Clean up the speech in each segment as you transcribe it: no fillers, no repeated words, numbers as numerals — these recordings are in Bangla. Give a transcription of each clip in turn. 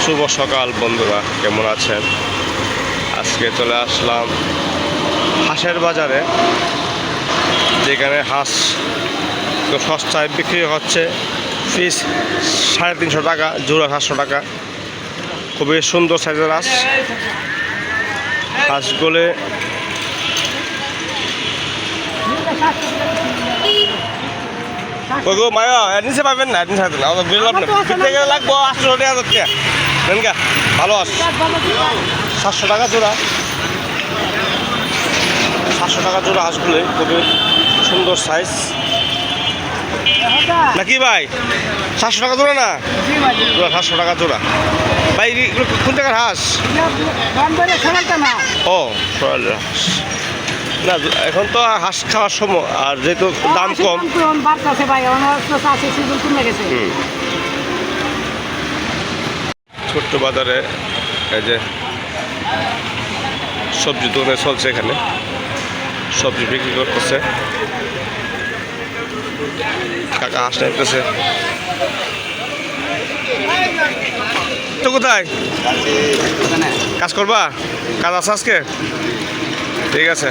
শুভ সকাল বন্ধুরা, কেমন আছেন? আজকে চলে আসলাম হাঁসের বাজারে, যেখানে হাঁস তো সস্তায় বিক্রি হচ্ছে। পিস 350 টাকা, জোড়া 700 টাকা। খুবই সুন্দর সাইজের হাঁস। হাঁসগুলো মায়া নিচে পাবেন না, নিচে পাবেন না, বুঝলাম না। লাগবো 800 টাকা দেন গা। ভালো হাঁস 700 টাকা জোড়া, 700 টাকা জোড়া হাঁসগুলো। খুবই সুন্দর সাইজ নাকি ভাই? 700 টাকা জোড়া না? জোড়া 700 টাকা জোড়া। ভাই কোন টাকার হাঁস? ও সোনালি হাঁস না, এখন তো হাঁস খাওয়ার সময়, আর যেহেতু দাম কম। ছোট্ট বাজারে এই যে সবজি দোকানে চলছে, এখানে সবজি বিক্রি করতেছে। কাকা হাঁস নিতেছে। তো কোথায় কাজ করবা? কাজ আছে আজকে? ঠিক আছে।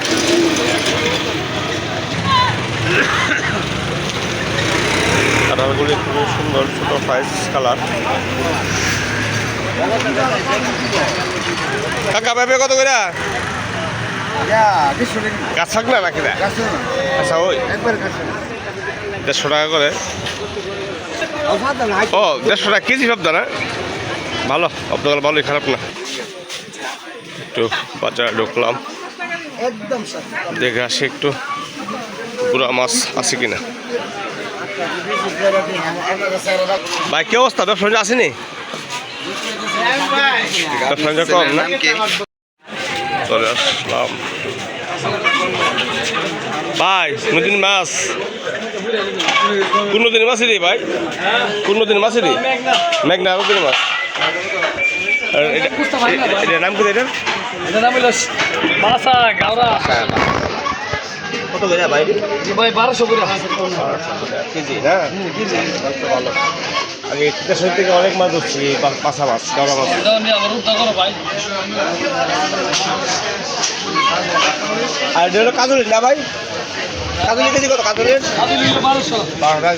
কালারগুলি খুবই সুন্দর, ছোটো সাইজ কালার। কাকা পেঁপে কত করে? গাছ থাক না নাকি? আচ্ছা, ওই 150 টাকা করে। ও 150 টাকা কেজি ভাবদা না? ভালো, আপনার ভালোই, খারাপ না। একটু বাজারে ঢুকলাম, দেখে আসি একটু পুরা মাছ আছে কিনা। ভাই কি অবস্থা? ব্যবসা আসেনি? ব্যবসা কম না? চলে আসলাম ভাই। নদীর মাছ, কোন নদীর মাছ রে ভাই? কোন নদীর মাছ রে? মেঘনা নদীর মাছ। এটার নাম কি? এটার নাম হলো কত করে ভাই? ভাই 1200 করে কেজি না? ভালো। আগে দেশের থেকে অনেক মাছ ধরছি, পাশা মাছ, গাওড়া মাছ। আর এটা হলো কাজলের না ভাই? কাজলের কেজি কত? কাজলের 1200 টাকা।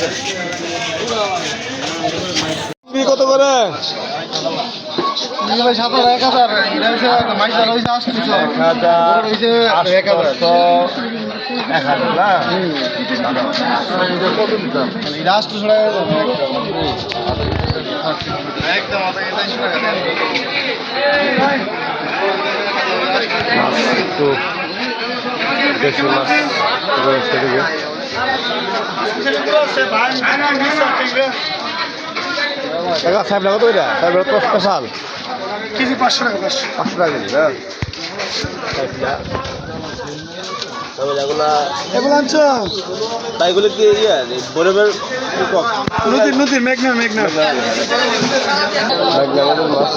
কত করে? দেশি মাছ রয়েছে দিকে। সাহেব লাগতো এটা? সাহেব তো স্পেশাল কেজি 500 টাকা। 500 টাকা কেজি না? এগুলো আনছো তাইগুলো কি বরফের নদীর? নদীর মেঘনা মেঘনা মেঘনা মাছ।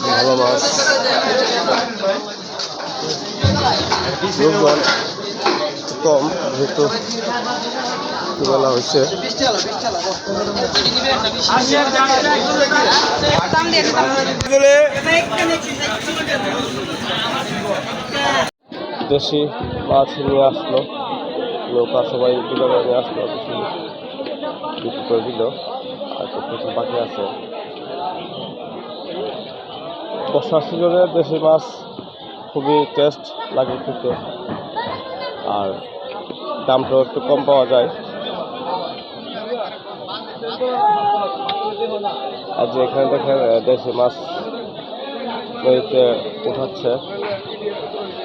ভালো মাছ। কম যেহেতু বলা হয়েছে। দেশি মাছ নিয়ে আসলো নৌকা, সবাই বিক্রি নিয়ে আসলো, বিক্রি করে দিল। আর কিছু বাকি আছে। বর্ষার সিজনে দেশি মাছ খুবই টেস্ট লাগে খেতে, আর দামটাও একটু কম পাওয়া যায়। আর যে এখানে দেখেন দেশি মাছ নদীতে উঠাচ্ছে,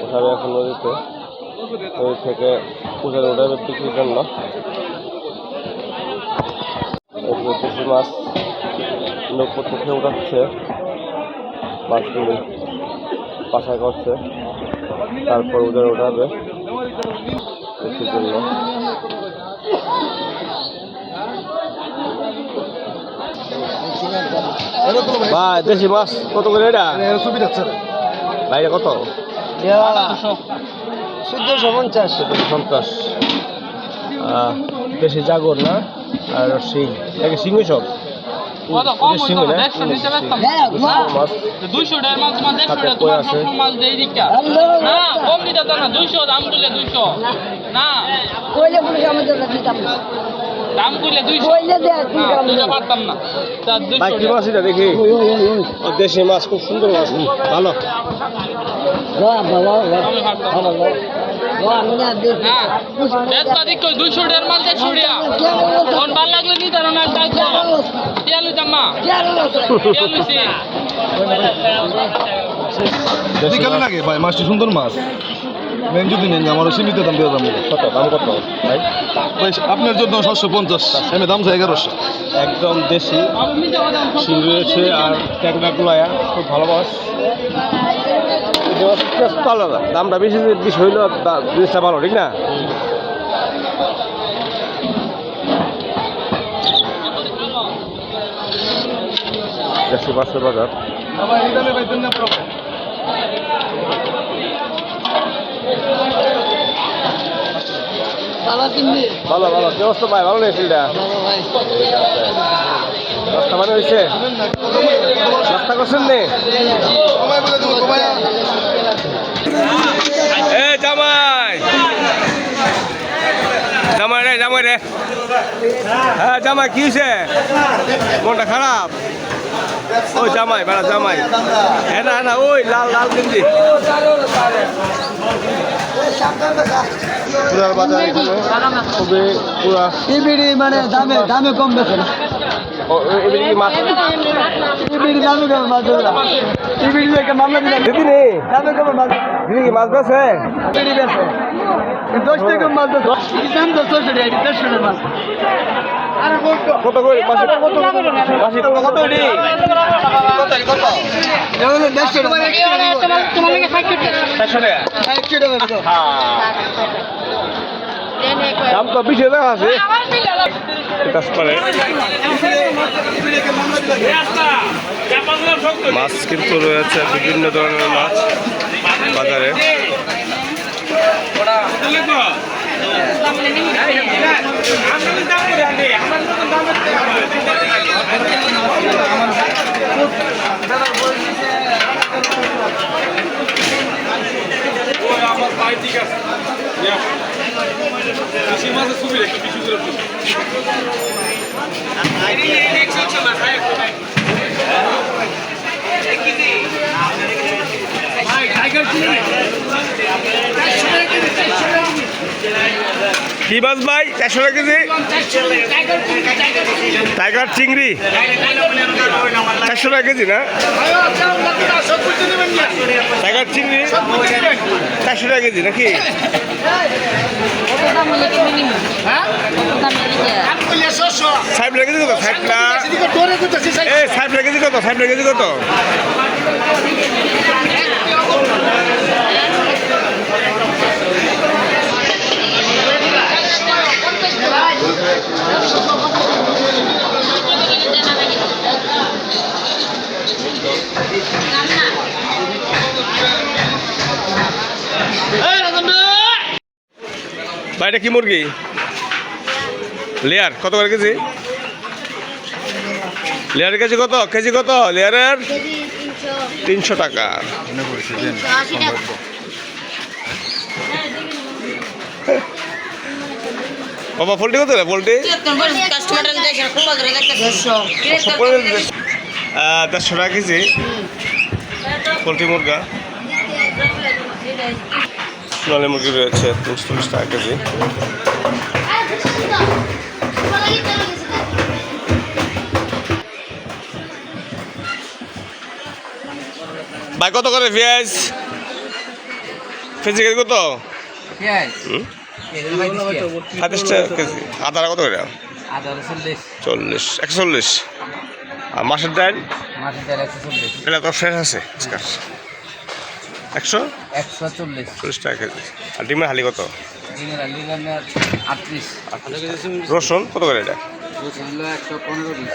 উঠাবে এখন নদীতে। নদী থেকে উঠাবে বিক্রির জন্য। দেশি মাছ নৌকো থেকে উঠাচ্ছে, মাছগুলি বাছাই করছে, তারপর উঠাবে বিক্রির জন্য। ভাই দেশি মাছ কত করে এটা? ভাই কত? 1450। দেশি জাগর না আর শিং নাকি শিংই সব শিং না মাছ 200 টাকার মাছ তোমার 150 টাকা তোমার সব মাছ দেই দিকা না কম দিতে তো না 200 দাম কইলে 200 না কইলে বলে আমাদের দিতাম না দাম কইলে 200 কইলে দে দিতে পারতাম না তা 200 ভাই কি মাছ এটা দেখি দেশি মাছ খুব সুন্দর মাছ ভালো বেচবা দিক কই 200 টাকার মাছ 150 টাকা কোন ভালো লাগলে নি তার না টাকা দিয়া লইতাম মা দিয়া লইছি দেশি কেমন মাছ। লাগে ভাই মাছটি সুন্দর মাছ মেন যদি নেন আমারও সীমিত দাম দিয়ে দাম কত দাম কত ভাই ভাই আপনার জন্য 750 আমি দাম চাই 1100 একদম দেশি শিং রয়েছে আর ট্যাংরা গুলায়া খুব ভালো মাছ আলাদা দামটা বেশি বেশি হইলেও জিনিসটা ভালো ঠিক না দেশি মাছের বাজার বাবা কিনবি ভালো ভালো কি অবস্থা ভাই ভালো নেই সিলটা রাস্তা মানে হয়েছে রাস্তা করছেন নে এ জামাই জামাই রে হ্যাঁ জামাই কি হয়েছে মনটা খারাপ ওই জামাই বেড়া জামাই হ্যাঁ না ওই লাল লাল গেঞ্জি পুরার বাজার এখানে খুবই পুরা ইবিডি মানে দামে কম বেছে না এবারে কি মাছ ইবিডি দামে কম মাছ ধরা ইবিডি একটা মামলা দিলাম দিদি রে দামে কম মাছ দিদি কি মাছ বেছে ইবিডি বেছে 10 টাকা মাছ ধরা দাম 10 টাকা এটি 10 টাকা মাছ কত করে মাছ মাছি কত রে এগুলো 100 টাকা তোমার লাগে 60 টাকা 400 টাকা 100 টাকা দাম তো বেশি দেখা আছে কাজ করে মাছ কিন্তু রয়েছে বিভিন্ন ধরনের মাছ বাজারে কি মাছ ভাই 400 টাকা কেজি টাইগার চিংড়ি 400 টাকা কেজি না টাইগার চিংড়ি 400 টাকা কেজি নাকি কত দাম হলে কিনবি হ্যাঁ কত দাম হলে 60 টাকা কেজি কত 60 টাকা এই 60 টাকা কেজি কত 60 টাকা কেজি কত ভাই এটা কি মুরগি লেয়ার কত করে কেজি লেয়ারের কেজি কত লেয়ারের 300 টাকা বাবা পোলট্রি কত রে পোলট্রি 150 টাকা কেজি পোলট্রি মুরগা সোনালি মুরগি রয়েছে 340 টাকা কেজি ভাই কত করে পেঁয়াজ কেজি কত পেঁয়াজ 35 টাকা কেজি আদা কত করে আদা 40 140 আর মাছের ডাল মাছের তেল 140 এটা তো ফ্রেশ আছে আজকাল 140 টাকা কেজি আর ডিমের হালি কত ডিমের আলু 38 রসুন কত করে এটা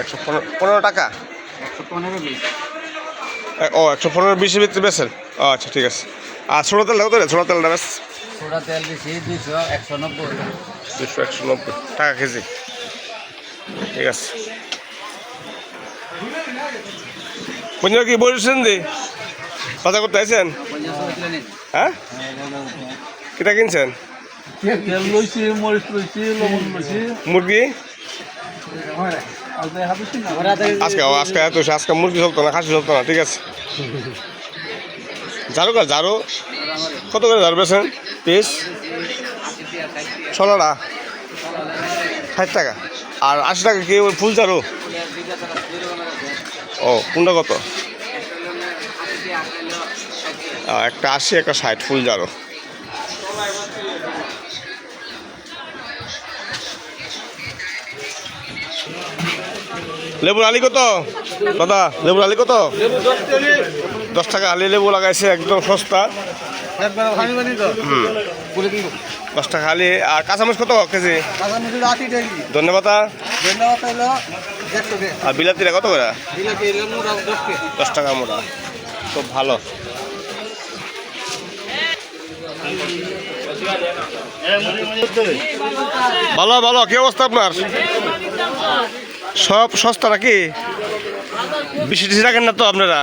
115 টাকা 115 ও 115 20 ভিতরে বেছেন ও আচ্ছা ঠিক আছে আর ছোটো তেলটা কত ছোটো তেলটা বেশ সোডা তেল বেশি 200 190 টাকা কেজি। ঠিক আছে, পঞ্চাশ কি বলছেন দি বাজার করতে আছেন? হ্যাঁ, কিটা কিনছেন? তেল লইছি, মরিচ লইছি, লবণ লইছি। মুরগি আজকে মুরগি চলতো না, খাসি চলতো না। ঠিক আছে, ঝাড়ু কত করে ঝাড়ু পেয়েছেন পিস? 16টা 60 টাকা। আর 80 টাকা কি ওই ফুল ঝাড়ু? ও, কোনটা কত? একটা 80, একটা 60 ফুল ঝাড়ু। লেবুর আলি কত দাদা? লেবুর আলি কত? 10 টাকা আলি লেবু লাগাইছে, একদম সস্তা। 10 টাকা আলি। আর কাঁচামরিচ কত কেজি? ধন্যবাদ। আর বিলাতিটা কত করে? 10 টাকা মোটা। খুব ভালো। ভালো ভালো। কি অবস্থা আপনার? সব সস্তা নাকি? বেশি টিশি রাখেন না তো আপনারা?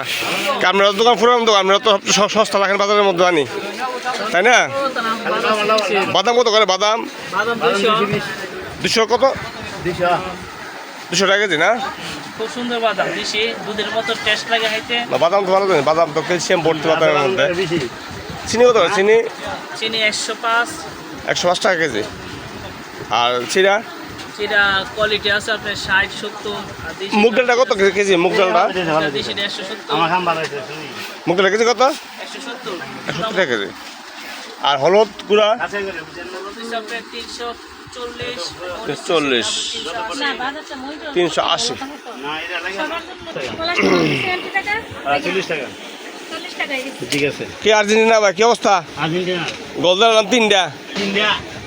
আপনারা দোকান পুরান দোকান, আপনারা তো সব সস্তা রাখেন বাজারের মধ্যে আনি, তাই না? বাদাম কত করে? বাদাম 200 কত? 200 টাকা কেজি না? খুব সুন্দর বাদাম, বেশি দুধের মতো টেস্ট লাগে খাইতে। না, বাদাম তো ভালো জানি, বাদাম তো ক্যালসিয়াম ভর্তি বাদামের মধ্যে। চিনি কত করে? চিনি 105 টাকা কেজি। আর চিরা কোয়ালিটি আছে আপনার 60-70। মুগ ডালটা কত কেজি? মুগ ডালটা মুগ ডাল কেজি কত? 170 টাকা কেজি। আর হলুদ গুঁড়া 340, 380। ঠিক আছে। কি আর্জেন্টিনা ভাই, কি অবস্থা? গোলদার নাম 3টা।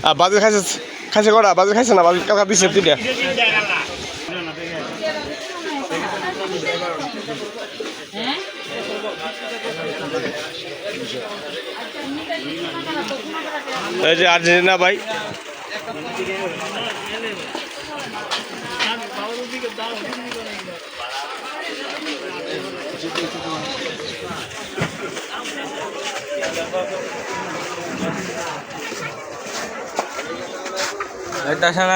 আর বাজার খাইছে কটা? বাজার খাইছে না? বাজার কালকা দিচ্ছে 3টা। এই যে আর্জেন্টিনা ভাই,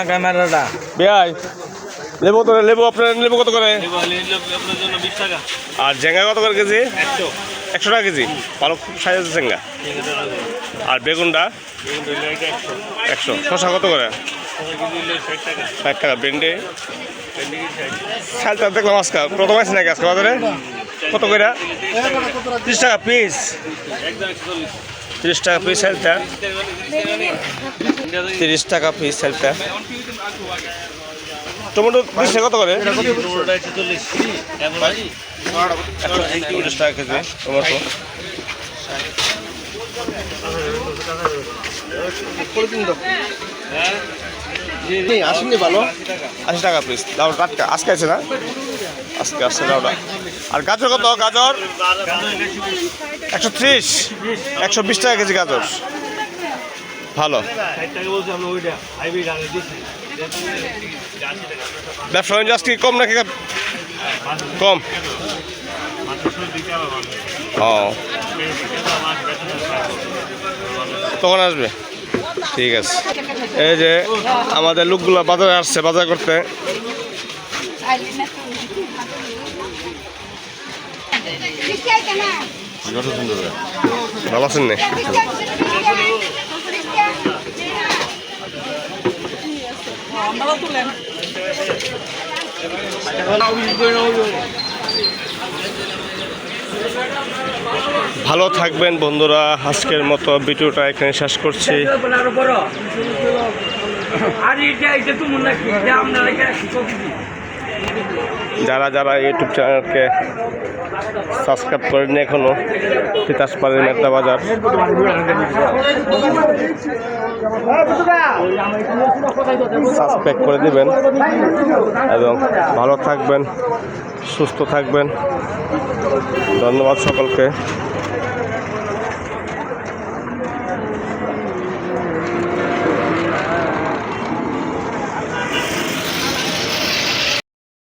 ক্যামেরাটা ভাই লেবু কত? লেবু আপনার লেবু কত করে? আর জেঙ্গা কত করে কেজি? 100 টাকা কেজি। ভালো সাইজ আছে জেঙ্গা। আর বেগুনটা 100। শসা কত করে? 60 টাকা। ভেন্ডি শালটা দেখলাম আজকে প্রথম আছে নাকি আজকে বাজারে? কত করে? 30 টাকা পিস। 30 টাকা পিস শালটা। 30 টাকা পিস শালটা। টমেটো 20 টাকা কত করে? 140 টাকা কেজি টমেটো। আসেনি ভালো 80 টাকা পিস। লাউ টাটকা আজকে আছে না? আজকে আসছে লাউটা। আর গাজর কত? গাজর 130, 120 টাকা কেজি গাজর। ভালো। ব্যবসা বাণিজ্য আজকে কম নাকি? কম। ও, তখন আসবে। ঠিক আছে। এই যে আমাদের লোকগুলো বাজারে আসছে বাজার করতে। ভালো আছেন না? ভালো থাকবেন বন্ধুরা। আজকের মতো ভিডিওটা এখানে শেষ করছি। যারা যারা ইউটিউব চ্যানেলকে সাবস্ক্রাইব করেননি এখনো, তিতাসপাড়ের মেট্টা বাজার সাবস্ক্রাইব করে দিবেন এবং ভালো থাকবেন, সুস্থ থাকবেন। ধন্যবাদ সকলকে।